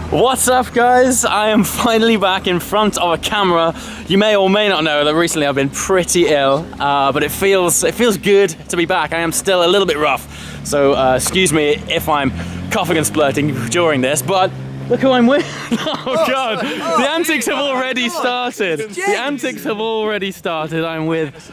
What's up, guys? I am finally back in front of a camera. You may or may not know that recently I've been pretty ill, but it feels good to be back. I am still a little bit rough, so excuse me if I'm coughing and splurting during this, but look who I'm with. Oh God, the antics have already started. The antics have already started. I'm with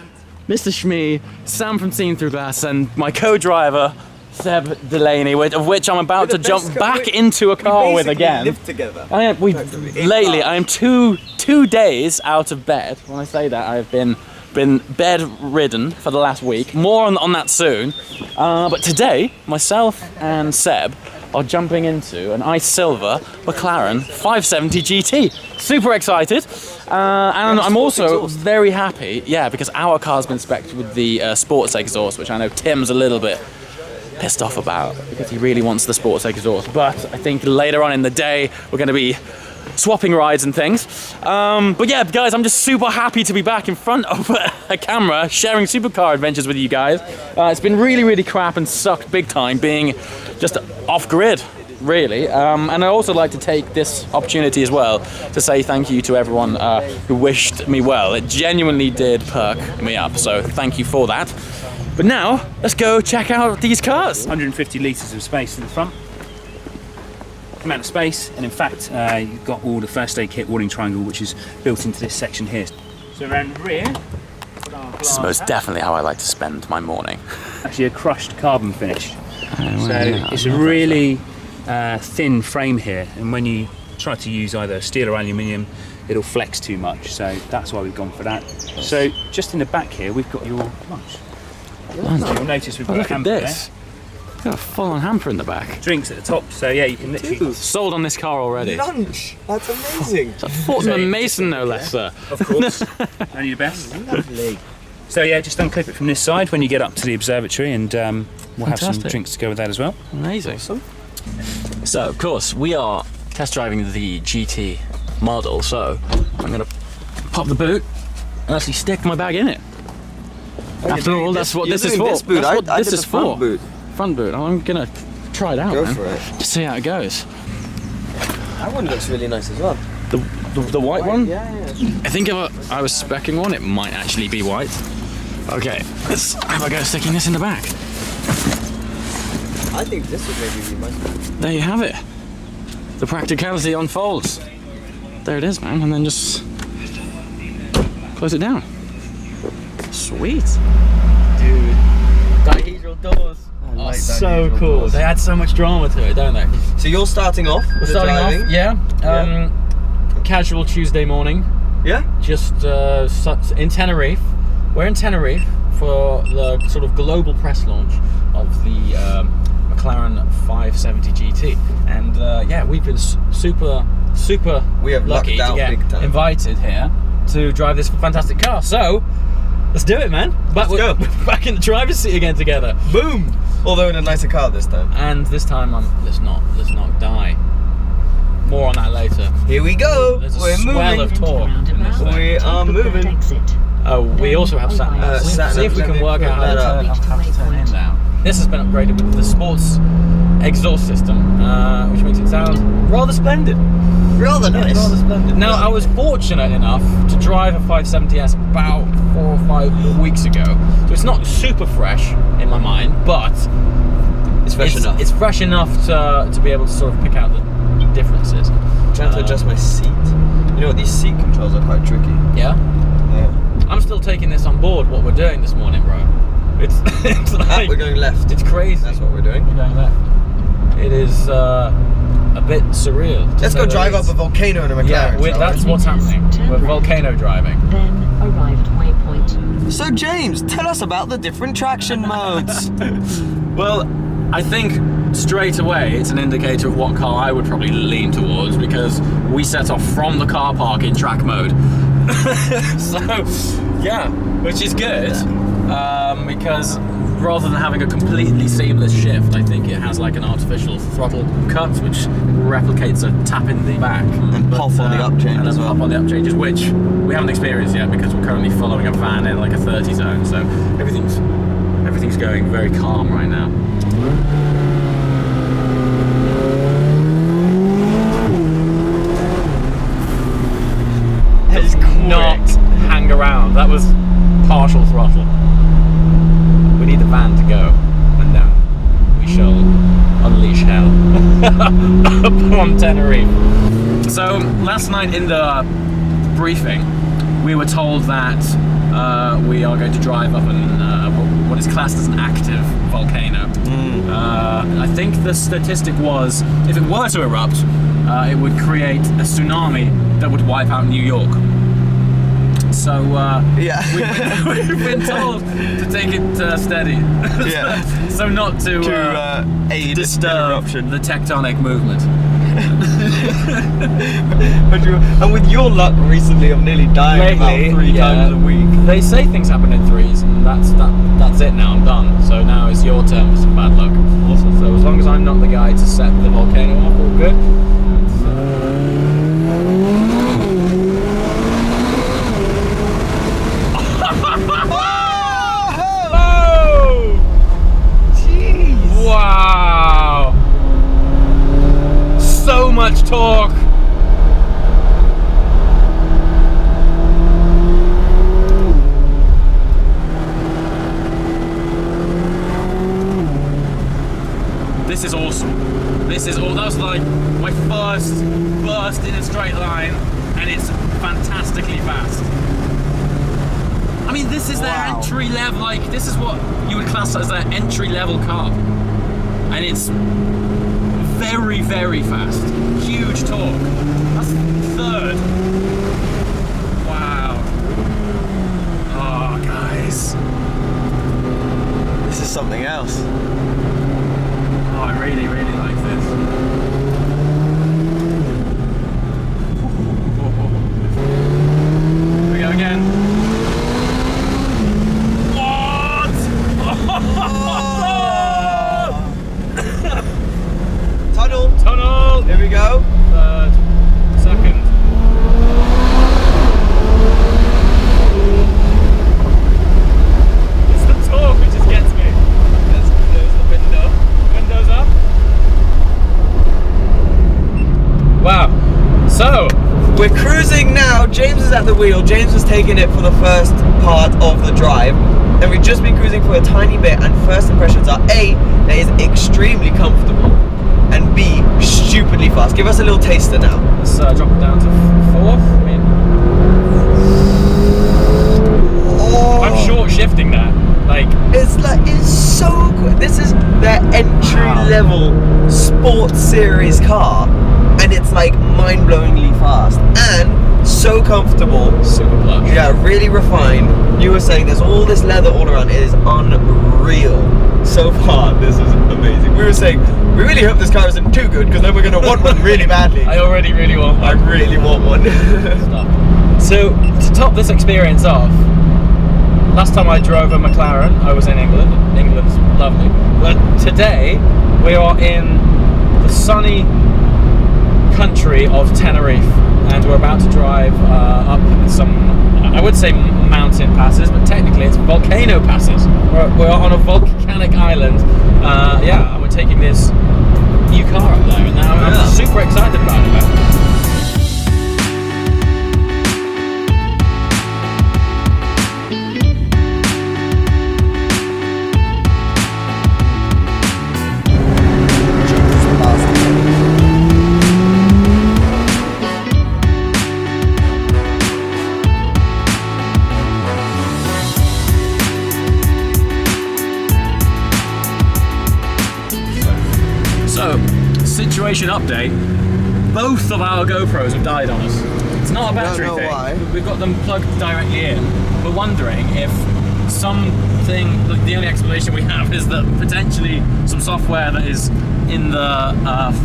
Mr. Shmee, Sam from Seen Through Glass, and my co-driver, Seb Delaney, of which I'm about to jump back into a car with again. Live together. I am two days out of bed. When I say that, I've been bedridden for the last week. More on that soon. But today, myself and Seb are jumping into an ice silver McLaren 570 GT. Super excited. And I'm also very happy, because our car's been spec'd with the sports exhaust, which I know Tim's a little bit pissed off about because he really wants the sports exhaust, but I think later on in the day we're going to be swapping rides and things. But yeah, guys, I'm just super happy to be back in front of a camera sharing supercar adventures with you guys. It's been really crap and sucked big time being just off grid, really. And I also like to take this opportunity as well to say thank you to everyone who wished me well. It genuinely did perk me up, so thank you for that. But now, let's go check out these cars. 150 litres of space in the front. Amount of space, and in fact, you've got all the first aid kit warning triangle, which is built into this section here. So around the rear, This is most definitely how I like to spend my morning. actually a crushed carbon finish. It's a really thin frame here, and when you try to use either steel or aluminium, it'll flex too much. So that's why we've gone for that. So just in the back here, we've got your lunch. So you'll notice we've got a hamper this. Got a full-on hamper in the back. Drinks at the top, so yeah, you can literally... Sold on this car already. Lunch! That's amazing. It's a Fortnum Mason, no less, sir. Of course. Only the best. Lovely. So yeah, just unclip it from this side when you get up to the observatory, and we'll have some drinks to go with that as well. Amazing. Awesome. So, of course, we are test driving the GT model, so I'm going to pop the boot and actually stick my bag in it. After all, that's what this is for. That's what this is for. Boot. Front boot. I'm gonna try it out. Go man. for it. Just see how it goes. That one looks really nice as well. The white one? Yeah. I think if I was speccing one, it might actually be white. Okay, let's have a go sticking this in the back. I think this would maybe be nice. There you have it. The practicality unfolds. There it is, man, and then just close it down. Sweet. Dude. Dihedral doors. I like so dihedral cool. doors. They add so much drama to it, don't they? So you're starting off? We're starting driving? off, yeah. Casual Tuesday morning. Yeah? Just in Tenerife. We're in Tenerife for the sort of global press launch of the McLaren 570 GT. And yeah, we've been super We have lucky lucked out to get big time. invited here to drive this fantastic car. So, let's do it, man. Let's go. We're back in the driver's seat again together. Boom! Although in a nicer car this time. And this time, let's not die. More on that later. Here we go. There's a We're swell moving. of torque in this thing. We are moving. Oh, we also have sat nav. sat See if we nav. can work out how to turn him down. This has been upgraded with the sports exhaust system, which makes it sound rather splendid. Rather nice. Rather splendid. Now, I was fortunate enough to drive a 570S about 4 or 5 weeks ago, so it's not super fresh in my mind, but It's fresh enough. It's fresh enough to be able to sort of pick out the differences. I'm trying to adjust my seat. You know what, these seat controls are quite tricky. Yeah? Yeah. I'm still taking this on board, what we're doing this morning, bro. It's like... We're going left. It's crazy. That's what we're doing. We're going left. It is a bit surreal. Let's go drive up a Volcano in a McLaren. Yeah, that's what's happening. We're Volcano driving. Then arrive at waypoint. So James, tell us about the different traction modes. Well, I think straight away it's an indicator of what car I would probably lean towards, because we set off from the car park in track mode. So, yeah, which is good, because rather than having a completely seamless shift, I think it has like an artificial throttle cut, which replicates a tap in the back. And pop on the up change and as well. pop on the up changes, which we haven't experienced yet because we're currently following a van in like a 30 zone, so everything's going very calm right now. upon Tenerife. So last night in the briefing, we were told that we are going to drive up what is classed as an active volcano. I think the statistic was, if it were to erupt, it would create a tsunami that would wipe out New York. So we've been told to take it steady. Yeah. So not to aid disturb eruption. the tectonic movement. And with your luck recently of nearly dying Lately, about 3 times a week. They say things happen in threes, and that's it now, I'm done. So now it's your turn for some bad luck. Awesome. So as long as I'm not the guy to set the volcano off, all good. Jeez. Wow! So much torque! This is awesome. That was like my first burst in a straight line, and it's fantastically fast. I mean, this is their entry level, like, this is what you would class as their entry level car. And it's very, very fast. Huge torque. That's third. Wow. Oh, guys. This is something else. Oh, I really, really like this. Here we go again. What? Tunnel. Here we go. Third, second. It's the torque which just gets me. There's the window. Windows up. Wow. So, We're cruising now. James is at the wheel. James was taking it for the first part of the drive. And we've just been cruising for a tiny bit, and first impressions are A, that is extremely comfortable, and B, stupidly fast. Give us a little taster now. let's drop it down to fourth. I mean, I'm short shifting that. Like, It's so quick. This is their entry level sports series car, and it's like mind-blowingly fast and so comfortable. super plush. Yeah, really refined. You were saying there's all this leather all around. It is unreal. So far, this is amazing. We were saying we really hope this car isn't too good, because then we're going to want one really badly. I already really want I one. really want one. So, to top this experience off, last time I drove a McLaren, I was in England. England's lovely. But today, we are in the sunny country of Tenerife, and we're about to drive up some, I would say mountain passes, but technically it's volcano passes. We're on a volcanic island, and we're taking this new car up there, and now I'm super excited about it. So, situation update. Both of our GoPros have died on us. It's not a battery Don't know thing. why. We've got them plugged directly in. We're wondering if something, the only explanation we have is that potentially some software that is in the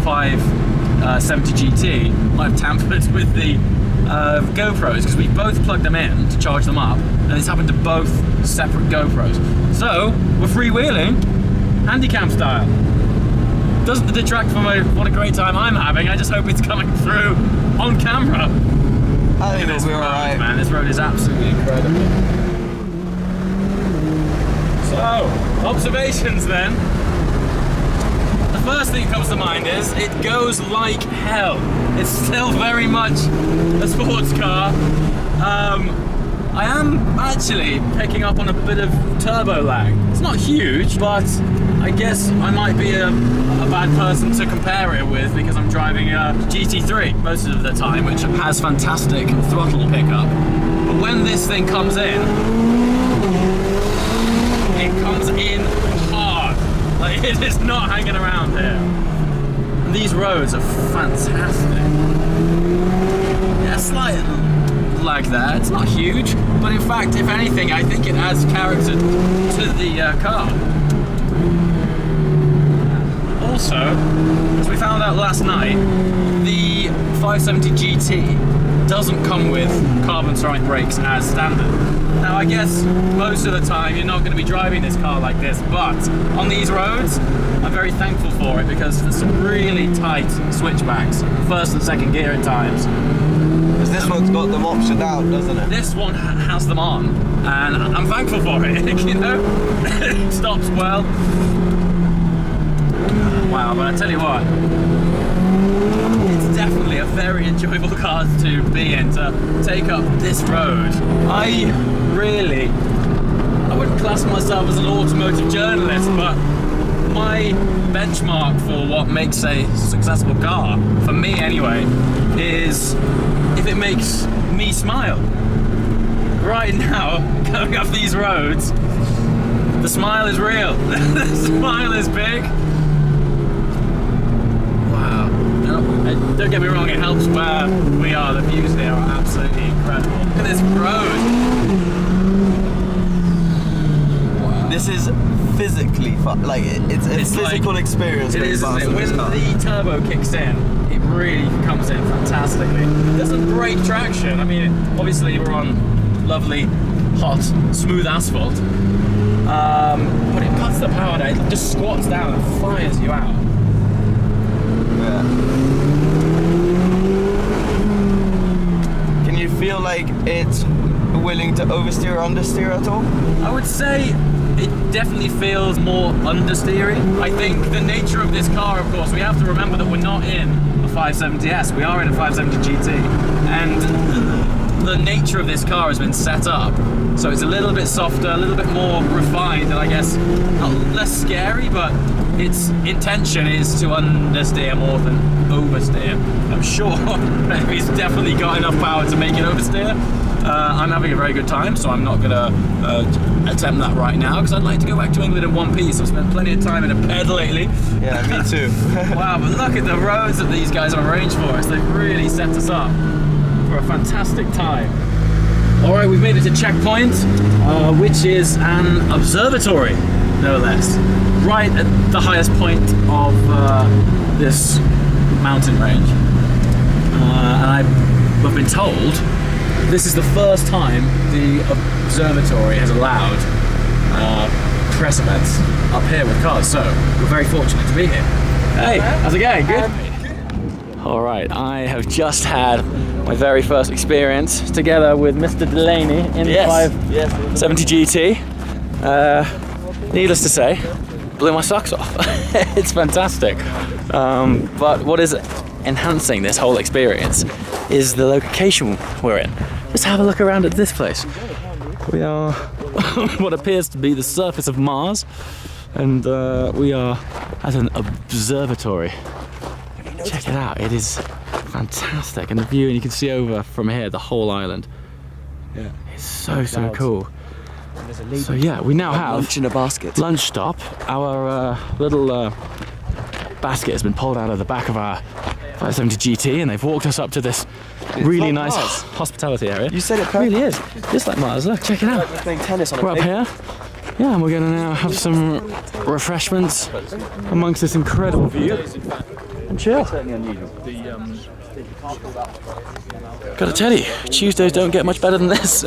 570 GT might have tampered with the GoPros, because we both plugged them in to charge them up, and it's happened to both separate GoPros. So, we're freewheeling, handycam style. Doesn't detract from what a great time I'm having. I just hope it's coming through on camera. I think This we'll be road, alright. man. This road is absolutely incredible. So, observations then. The first thing that comes to mind is it goes like hell. It's still very much a sports car. I am actually picking up on a bit of turbo lag. It's not huge, but I guess I might be a bad person to compare it with because I'm driving a GT3 most of the time, which has fantastic throttle pickup. But when this thing comes in, it comes in hard. Like, it is not hanging around here. And these roads are fantastic. Yeah, slight lag there. It's not huge, but in fact, if anything, I think it adds character to the car. Also, as we found out last night, the 570 GT doesn't come with carbon ceramic brakes as standard. Now, I guess most of the time you're not going to be driving this car like this, but on these roads, I'm very thankful for it because there's some really tight switchbacks, first and second gear at times. Because this one's got them optioned out, doesn't it? This one has them on, and I'm thankful for it, you know? It stops well. Wow, but I tell you what, it's definitely a very enjoyable car to be in, to take up this road. I wouldn't class myself as an automotive journalist, but my benchmark for what makes a successful car, for me anyway, is if it makes me smile. Right now, going up these roads, the smile is real. The smile is big. Don't get me wrong, it helps where we are. The views here are absolutely incredible. Look at this road. Wow. This is physically fun. Like, it's a physical experience. It is, isn't it? When the turbo kicks in, it really comes in fantastically. There's some great traction. I mean, obviously we're on lovely, hot, smooth asphalt. But it cuts the power down. It just squats down and fires you out. Yeah. Can you feel like it's willing to oversteer or understeer at all? I would say it definitely feels more understeering. I think the nature of this car, of course, we have to remember that we're not in a 570S, we are in a 570 GT. And the nature of this car has been set up so it's a little bit softer, a little bit more refined, and I guess not less scary, but its intention is to understeer more than oversteer. I'm sure he's definitely got enough power to make it oversteer. I'm having a very good time, so I'm not going to attempt that right now because I'd like to go back to England in one piece. I've spent plenty of time in a bed lately. Yeah, me too. Wow, but look at the roads that these guys have arranged for us. They've really set us up for a fantastic time. All right, we've made it to checkpoint, which is an observatory, no less, right at the highest point of this mountain range. And I've been told this is the first time the observatory has allowed press events up here with cars, so we're very fortunate to be here. Hey, how's it going? Good? All right, I have just had my very first experience together with Mr. Delaney in the 570 GT. Needless to say, blew my socks off. It's fantastic. But what is enhancing this whole experience is the location we're in. Just have a look around at this place. We are what appears to be the surface of Mars, and we are at an observatory. Check it out, it is fantastic, and the view, and you can see over from here the whole island. Yeah, it's so cool. So yeah, we now have lunch in a basket. Lunch stop. Our little basket has been pulled out of the back of our 570 GT, and they've walked us up to this really nice hospitality area. You said it perfect. It really is. Just like Mars. Look, check it out. We're playing tennis on We're up here. Yeah, and we're going to now have some refreshments amongst this incredible view and chill. Gotta tell you, Tuesdays don't get much better than this.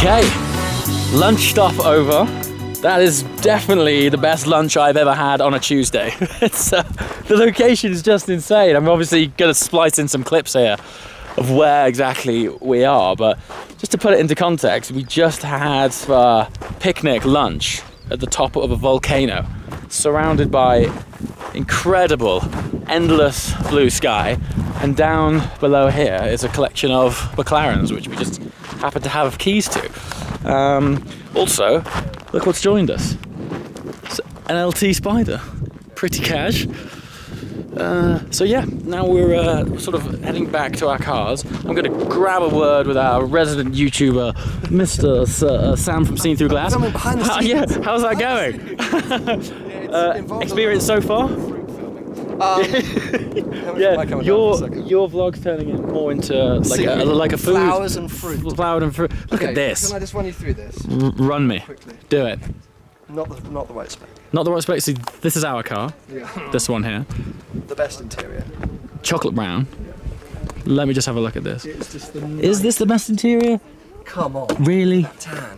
Okay, lunch stop over. That is definitely the best lunch I've ever had on a Tuesday. The location is just insane. I'm obviously going to splice in some clips here of where exactly we are, but just to put it into context, we just had a picnic lunch at the top of a volcano, surrounded by incredible, endless blue sky, and down below here is a collection of McLarens, which we just happen to have keys to. Also, look what's joined us. It's an LT Spider. Pretty cash. So yeah, now we're sort of heading back to our cars. I'm going to grab a word with our resident YouTuber, Mr. Sam from Seen Through Glass. Behind the scenes. Yeah, how's that going? Experience so far? Yeah, your vlog's turning it more into like a food. Flowers and fruit. Flower and fruit. Look at this. Can I just run you through this? Run me. Quickly. Do it. Not the right spec. Not the right spec. See, this is our car. Yeah. This one here. The best interior. Chocolate brown. Let me just have a look at this. It's just the Is this the best interior? Come on. Really? Tan.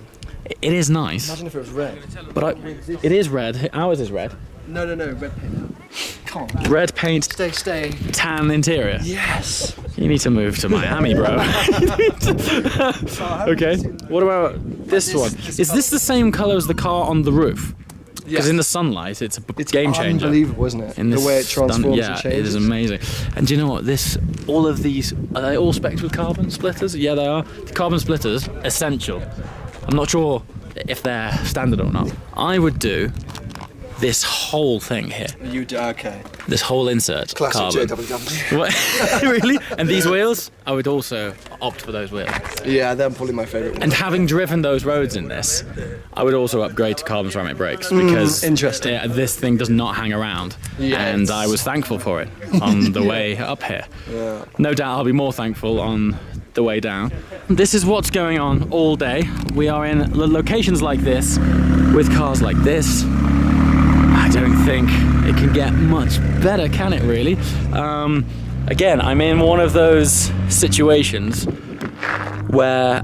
It is nice. Imagine if it was red. But it is red. Ours is red. No, red paint. Come on. Red paint, Stay. tan interior. Yes. You need to move to Miami, bro. Okay. What about this one? Is this the same color as the car on the roof? Because in the sunlight, it's a game changer. Unbelievable, isn't it? In The way it transforms yeah, and changes. it is amazing. And do you know what? All of these, are they all specced with carbon splitters? Yeah, they are. The carbon splitters, essential. I'm not sure if they're standard or not. I would do this whole thing here. You do, okay. This whole insert. Classic carbon. JWW. What? Really? And these wheels? I would also opt for those wheels. Yeah, they're probably my favourite. And having driven those roads in this, I would also upgrade to carbon ceramic brakes because interesting. Yeah, this thing does not hang around. Yes. And I was thankful for it on the way up here. Yeah. No doubt I'll be more thankful on the way down. This is what's going on all day. We are in locations like this with cars like this. I don't think it can get much better, can it really? Again, I'm in one of those situations where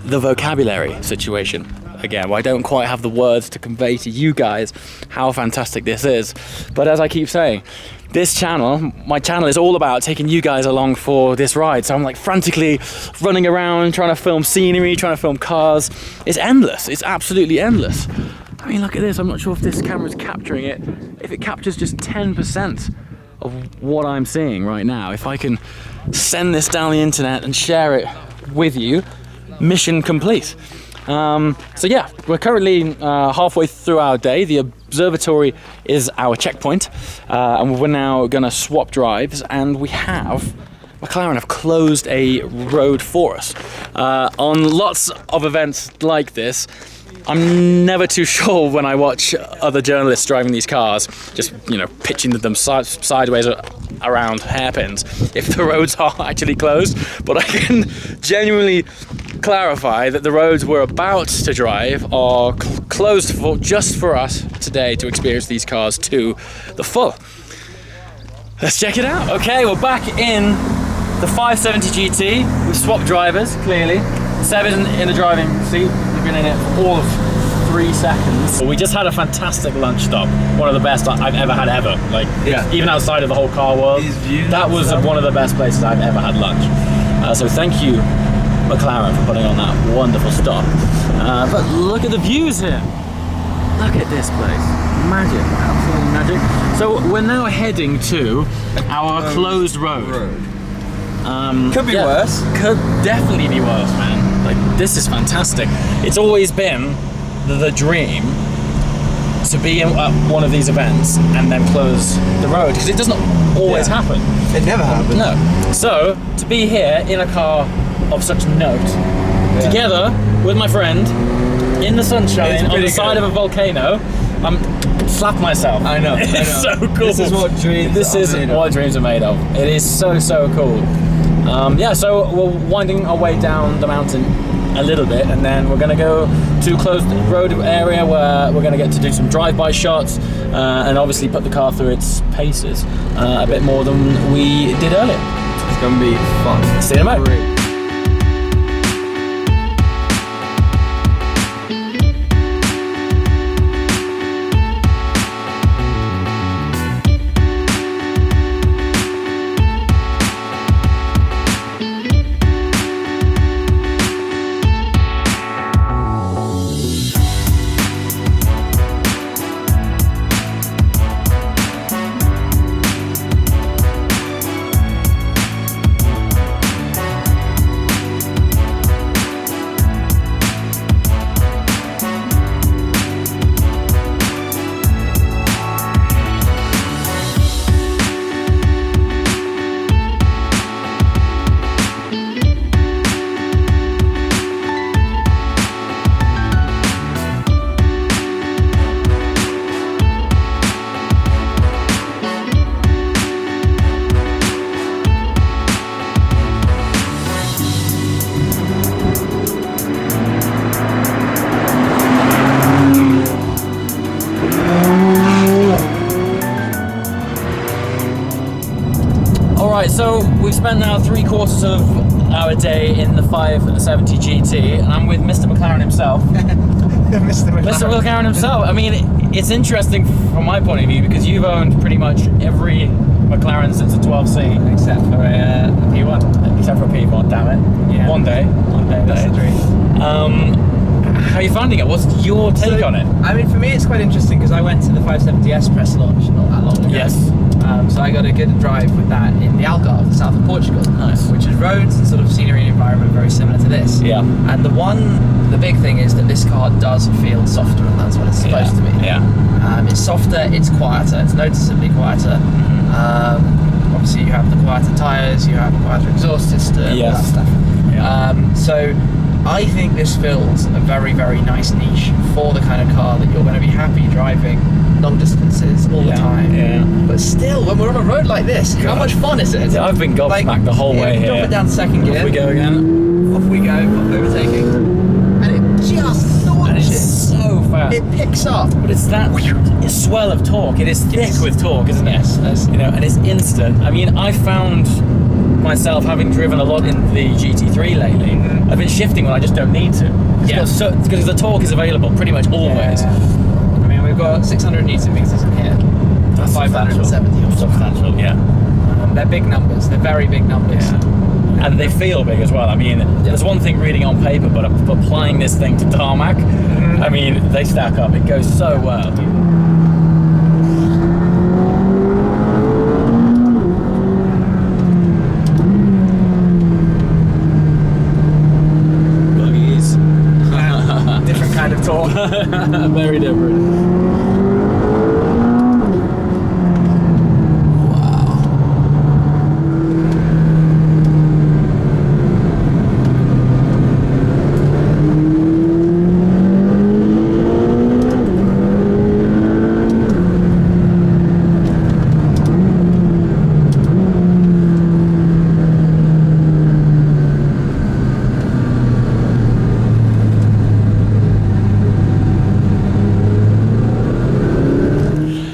the vocabulary situation, again, where I don't quite have the words to convey to you guys how fantastic this is. But as I keep saying, this channel, my channel is all about taking you guys along for this ride. So I'm like frantically running around, trying to film scenery, trying to film cars. It's endless, it's absolutely endless. I mean, look at this. I'm not sure if this camera's capturing it. If it captures just 10% of what I'm seeing right now, if I can send this down the internet and share it with you, mission complete. So yeah, we're currently halfway through our day. The observatory is our checkpoint, and we're now gonna swap drives, and McLaren have closed a road for us. On lots of events like this, I'm never too sure when I watch other journalists driving these cars, just, pitching them sideways around hairpins, if the roads are actually closed. But I can genuinely clarify that the roads we're about to drive are closed just for us today to experience these cars to the full. Let's check it out. Okay, we're back in the 570 GT. We've swapped drivers, clearly. Seb isn't in the driving seat. We've been in it for all of 3 seconds. We just had a fantastic lunch stop. One of the best I've ever had ever. Even outside of the whole car world. That was one of the best places I've ever had lunch. So thank you, McLaren, for putting on that wonderful stop. But look at the views here. Look at this place. Magic, absolutely magic. So we're now heading to our closed road. Could be worse. Could definitely be worse, man. This is fantastic. It's always been the dream to be at one of these events and then close the road, because it does not always happen. It never happens. No. So to be here in a car of such note, together with my friend in the sunshine on the side of a volcano, I'm slap myself. I know. It's so cool. This is what dreams. What dreams are made of. It is so cool. So we're winding our way down the mountain a little bit, and then we're going to go to a closed road area where we're going to get to do some drive-by shots and obviously put the car through its paces a bit more than we did earlier. It's going to be fun. See you in a moment. spent now 3/4 of our day in the 570 GT, and I'm with Mr. McLaren himself. Mr. Mr. McLaren himself. I mean, it's interesting from my point of view because you've owned pretty much every McLaren since the 12C. Except for a P1. Except for a P1, damn it. Yeah. One day. That's the dream. How are you finding it? What's your take on it? I mean, for me, it's quite interesting because I went to the 570S press launch not that long ago. Yes. So I got a good drive with that in the Algarve, the south of Portugal. Nice. Which is roads and sort of scenery and environment very similar to this. Yeah. And the big thing is that this car does feel softer, and that's what it's supposed to be. Yeah. It's softer, it's quieter, it's noticeably quieter. Obviously, you have the quieter tyres, you have a quieter exhaust system, Yes. all that stuff. Yeah. So I think this fills a very, very nice niche for the kind of car that you're going to be happy driving long distances all the time. Yeah. But still, when we're on a road like this, how much fun is it? I've been gobsmacked the whole way Drop here. it down to second gear. Off we go again. Off we go, off overtaking. And it just And it's launches. so fast. It picks up. But it's that swell of torque. It is thick with torque, isn't it? Yes. You know, and it's instant. I mean, I found myself having driven a lot in the GT3 lately. I've been shifting when I just don't need to. Because the torque is available pretty much always. I mean, we've got 600 Newton meters in here. That's 570 or something. Substantial, yeah. They're big numbers. They're very big numbers. And they feel big as well. I mean, there's one thing reading on paper, but applying this thing to tarmac, I mean, they stack up. It goes so well. Buggies. Different kind of torque. Very different.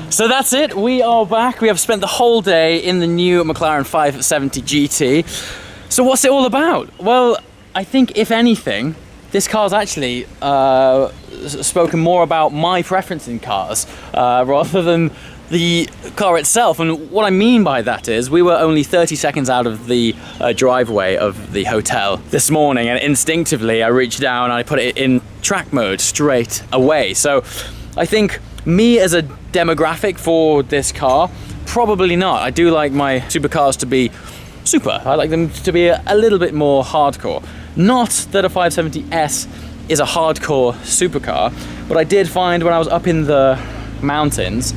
So that's it, we are back. We have spent the whole day in the new McLaren 570 GT. So what's it all about? Well, I think if anything, this car's actually spoken more about my preference in cars rather than the car itself. And what I mean by that is we were only 30 seconds out of the driveway of the hotel this morning, and instinctively I reached down and I put it in track mode straight away. So I think me as a demographic for this car, probably not. I do like my supercars to be super. I like them to be a little bit more hardcore. Not that a 570S is a hardcore supercar, but I did find when I was up in the mountains,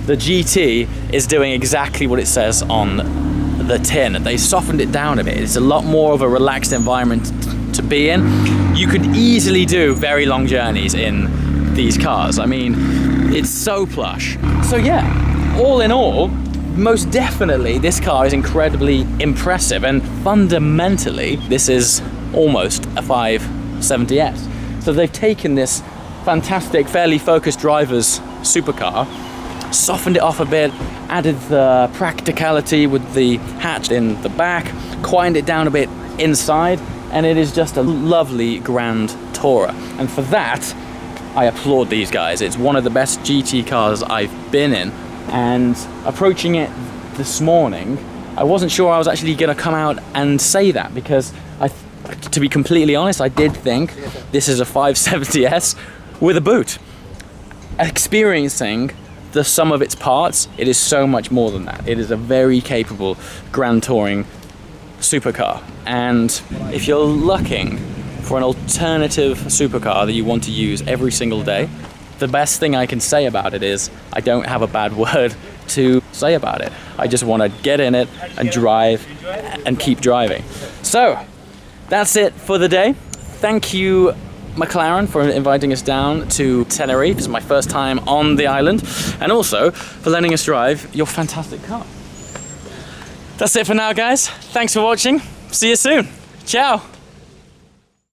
the GT is doing exactly what it says on the tin. They softened it down a bit. It's a lot more of a relaxed environment to be in. You could easily do very long journeys in these cars. I mean, it's so plush. So yeah, all in all, most definitely this car is incredibly impressive, and fundamentally this is almost a 570S. So they've taken this fantastic, fairly focused driver's supercar, softened it off a bit, added the practicality with the hatch in the back, quieted it down a bit inside, and it is just a lovely grand tourer. And for that, I applaud these guys. It's one of the best GT cars I've been in, and approaching it this morning, I wasn't sure I was actually going to come out and say that, because to be completely honest, I did think this is a 570S with a boot. Experiencing the sum of its parts, it is so much more than that. It is a very capable grand touring supercar, and if you're looking for an alternative supercar that you want to use every single day, the best thing I can say about it is I don't have a bad word to say about it. I just want to get in it and drive and keep driving. So that's it for the day. Thank you, McLaren, for inviting us down to Tenerife. This is my first time on the island, and also for letting us drive your fantastic car. That's it for now, guys. Thanks for watching. See you soon. Ciao.